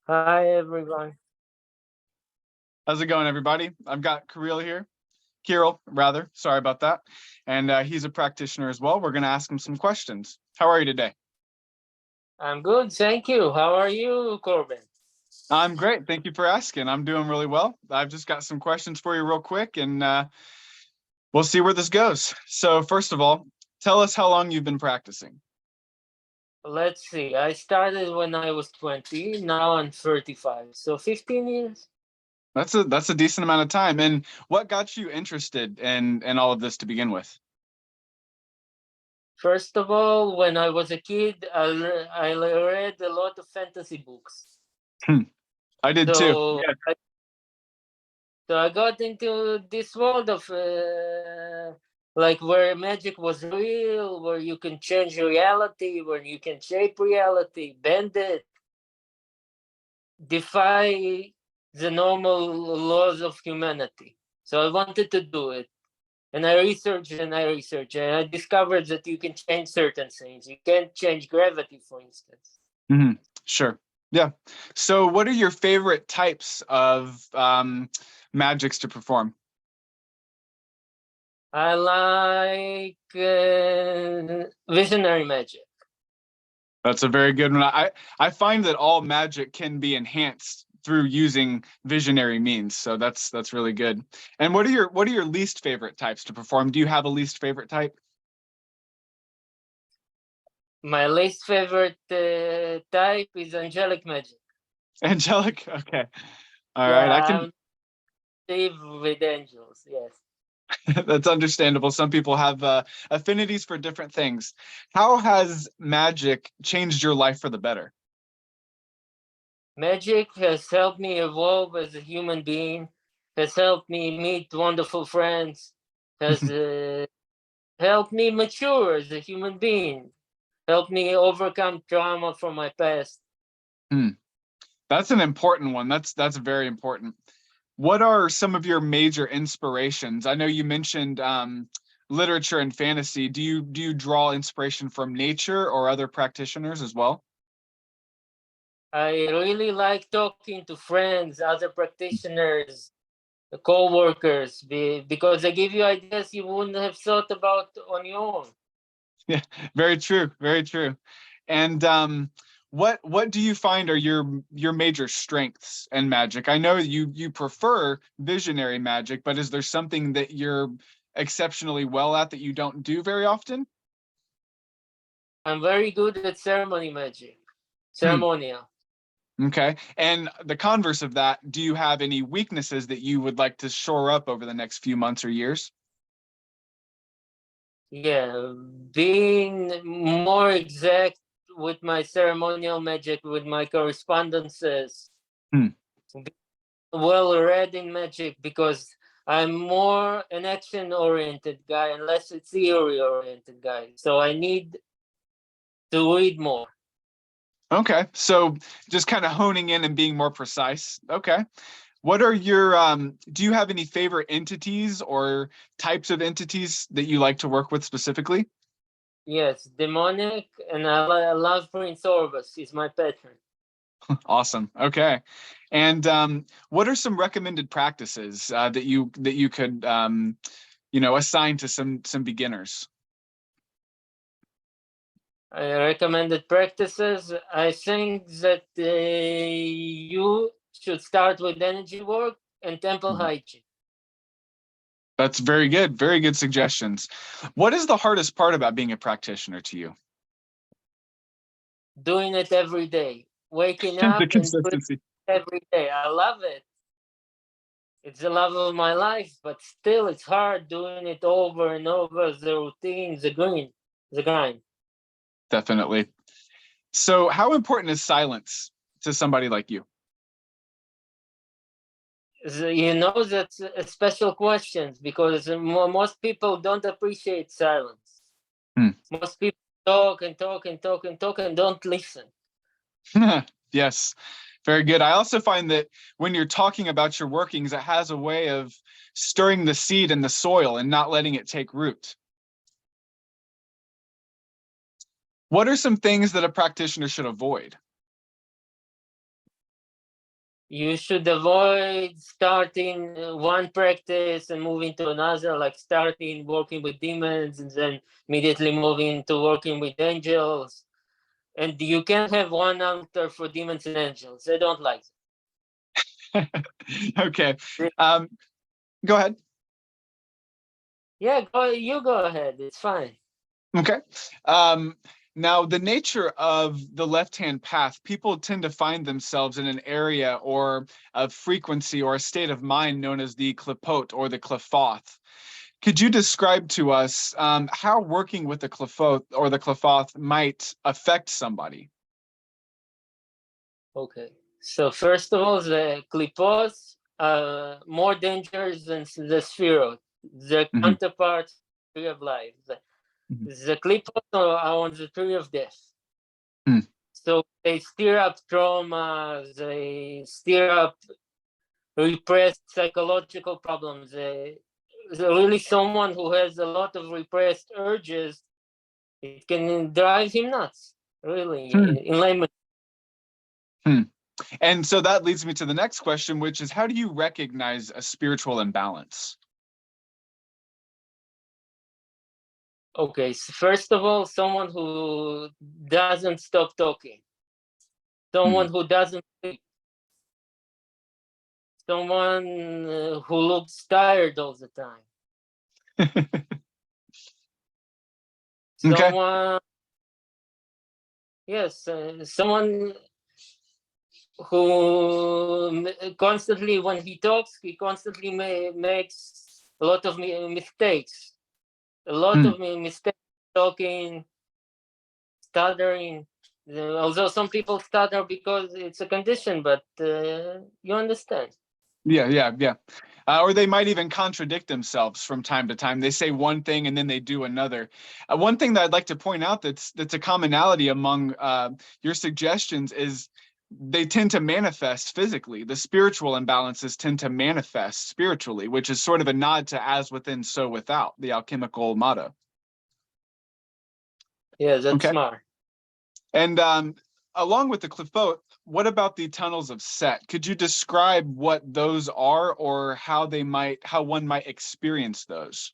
Hi everyone. How's it going, everybody? I've got Kirill, rather. Sorry about that. And he's a practitioner as well. We're going to ask him some questions. How are you today? I'm good, thank you. How are you, Corbin? I'm great. Thank you for asking. I'm doing really well. I've just got some questions for you real quick, and we'll see where this goes. So first of all, tell us how long you've been practicing. Let's see. I started when I was 20, now I'm 35. So 15 years. That's a decent amount of time. And what got you interested in all of this to begin with? First of all, when I was a kid, I read a lot of fantasy books. Hmm, I did too. So, Yeah. so I got into this world of like where magic was real, where you can change reality, where you can shape reality, bend it, defy the normal laws of humanity. So I wanted to do it. And I discovered that you can change certain things. You can't change gravity, for instance. Hmm. Sure. Yeah. So what are your favorite types of magics to perform? I like visionary magic. That's a very good one. I find that all magic can be enhanced through using visionary means. So that's really good. And what are your least favorite types to perform? Do you have a least favorite type? My least favorite type is angelic magic. Angelic? Okay. All right. Yeah, I I can have live with angels. Yes. that's understandable. Some people have affinities for different things. How has magic changed your life for the better? Magic has helped me evolve as a human being, has helped me meet wonderful friends, has helped me mature as a human being, helped me overcome trauma from my past. Hmm. That's an important one. That's very important. What are some of your major inspirations? I know you mentioned literature and fantasy. Do you draw inspiration from nature or other practitioners as well? I really like talking to friends, other practitioners, co-workers, because they give you ideas you wouldn't have thought about on your own. Yeah, very true, very true. And what do you find are your major strengths in magic? I know you prefer visionary magic, but is there something that you're exceptionally well at that you don't do very often? I'm very good at ceremony magic, Hmm. ceremonial. Okay. And the converse of that, do you have any weaknesses that you would like to shore up over the next few months or years? Yeah, being more exact with my ceremonial magic, with my correspondences, Hmm. well read in magic, because I'm more an action oriented guy and less a theory oriented guy. So I need to read more. Okay. So just kind of honing in and being more precise. Okay. What are your do you have any favorite entities or types of entities that you like to work with specifically? Yes, demonic, and I love Prince Orbus. He's my patron. Awesome. Okay. And what are some recommended practices that you could assign to some beginners? I recommended practices. I think that you should start with energy work and temple Mhm. hygiene. That's very good. Very good suggestions. What is the hardest part about being a practitioner to you? Doing it every day, waking The up and doing it consistency. every day. I love it. It's the love of my life, but still, it's hard doing it over and over. The routine, the grind. Definitely. So, how important is silence to somebody like you? You know, that's a special questions, because most people don't appreciate silence. Hmm. Most people talk and talk and talk and talk and don't listen. Yes, very good. I also find that when you're talking about your workings, it has a way of stirring the seed in the soil and not letting it take root. What are some things that a practitioner should avoid? You should avoid starting one practice and moving to another, like starting working with demons and then immediately moving to working with angels. And you can't have one altar for demons and angels. I don't like Okay. it. Go ahead. Yeah, you go ahead. It's fine. Okay. Now, the nature of the left-hand path, people tend to find themselves in an area or a frequency or a state of mind known as the klipot or the klifoth. Could you describe to us how working with the klipot or the klifoth might affect somebody? Okay. So first of all, the klipos are more dangerous than the spherot, the Mhm. counterparts tree of life. Mhm. The klipos are on the tree of death. Hmm. So they stir up trauma, they stir up repressed psychological problems. Really someone who has a lot of repressed urges, it can drive him nuts, really, Hmm. in layman. Hmm. And so that leads me to the next question, which is how do you recognize a spiritual imbalance? Okay, so first of all, someone who doesn't stop talking, Hmm. someone who doesn't sleep, someone who looks tired all the time, Okay. someone, yes, someone who constantly, when he talks, he constantly makes a lot of mistakes, a lot Hmm. of mistakes, talking, stuttering. Although some people stutter because it's a condition, but you understand. Yeah. Or they might even contradict themselves from time to time. They say one thing and then they do another. One thing that I'd like to point out that's a commonality among your suggestions is they tend to manifest physically. The spiritual imbalances tend to manifest spiritually, which is sort of a nod to as within, so without, the alchemical motto. Yeah, that's Okay. smart. And along with the Cliffot, what about the tunnels of Set? Could you describe what those are or how one might experience those?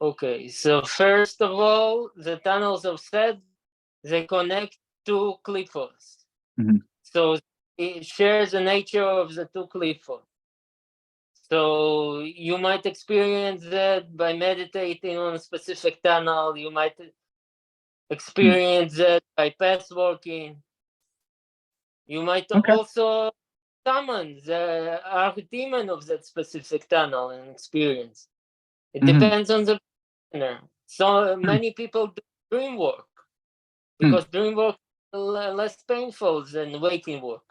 Okay, so first of all, the tunnels of Sed, they connect two cliffs. Mhm. So it shares the nature of the two cliffs. So you might experience that by meditating on a specific tunnel. You might Hmm. experience that by path walking. You might Okay. also summon the archdemon of that specific tunnel and experience. It Hmm. depends on the partner. So Hmm. many people do dream work Hmm. because dream work is less painful than waking work.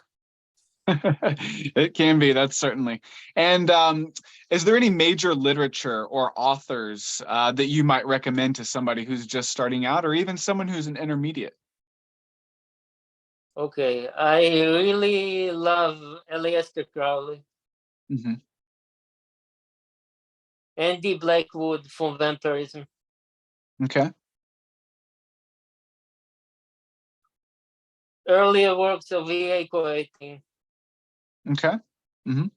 It can be, that's certainly. And is there any major literature or authors that you might recommend to somebody who's just starting out or even someone who's an intermediate? Okay, I really love Aleister Crowley, Hmm. Andy Blackwood from Vampirism, Okay. earlier works of E.A. Coating, Okay. Hmm.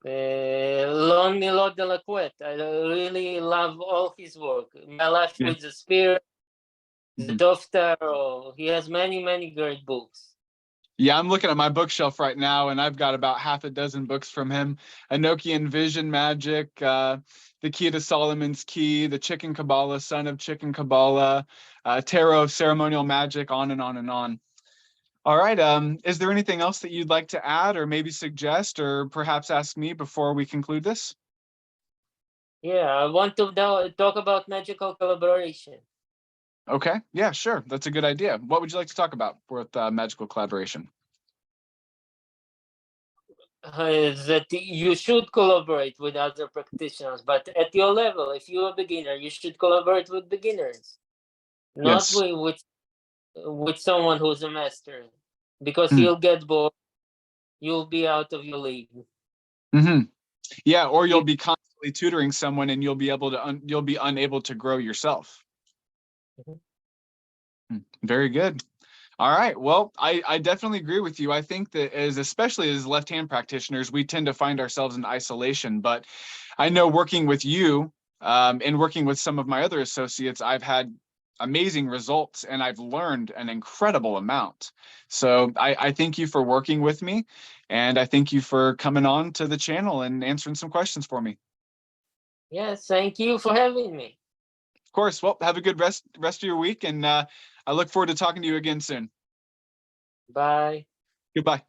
Lon Milo de la Couette. I really love all his work. My Life Yeah. with the Spirit, The Mhm. Dove Tarot. He has many, many great books. Yeah, I'm looking at my bookshelf right now, and I've got about half a dozen books from him. Enochian Vision Magic, The Key to Solomon's Key, The Chicken Kabbalah, Son of Chicken Kabbalah, Tarot of Ceremonial Magic, on and on and on. All right. Is there anything else that you'd like to add or maybe suggest or perhaps ask me before we conclude this? Yeah, I want to talk about magical collaboration. Okay. Yeah, sure. That's a good idea. What would you like to talk about with magical collaboration? That you should collaborate with other practitioners, but at your level, if you're a beginner, you should collaborate with beginners, not Yes. with someone who's a master, because Mm-hmm. you'll get bored. You'll be out of your league. Mm-hmm. Yeah, or you'll You, be constantly tutoring someone and you'll be able to you'll be unable to grow yourself. Very good. All right. Well, I definitely agree with you. I think that especially as left-hand practitioners, we tend to find ourselves in isolation. But I know working with you and working with some of my other associates, I've had amazing results and I've learned an incredible amount. So I thank you for working with me, and I thank you for coming on to the channel and answering some questions for me. Yes, thank you for having me. Of course. Well, have a good rest of your week, and I look forward to talking to you again soon. Bye. Goodbye.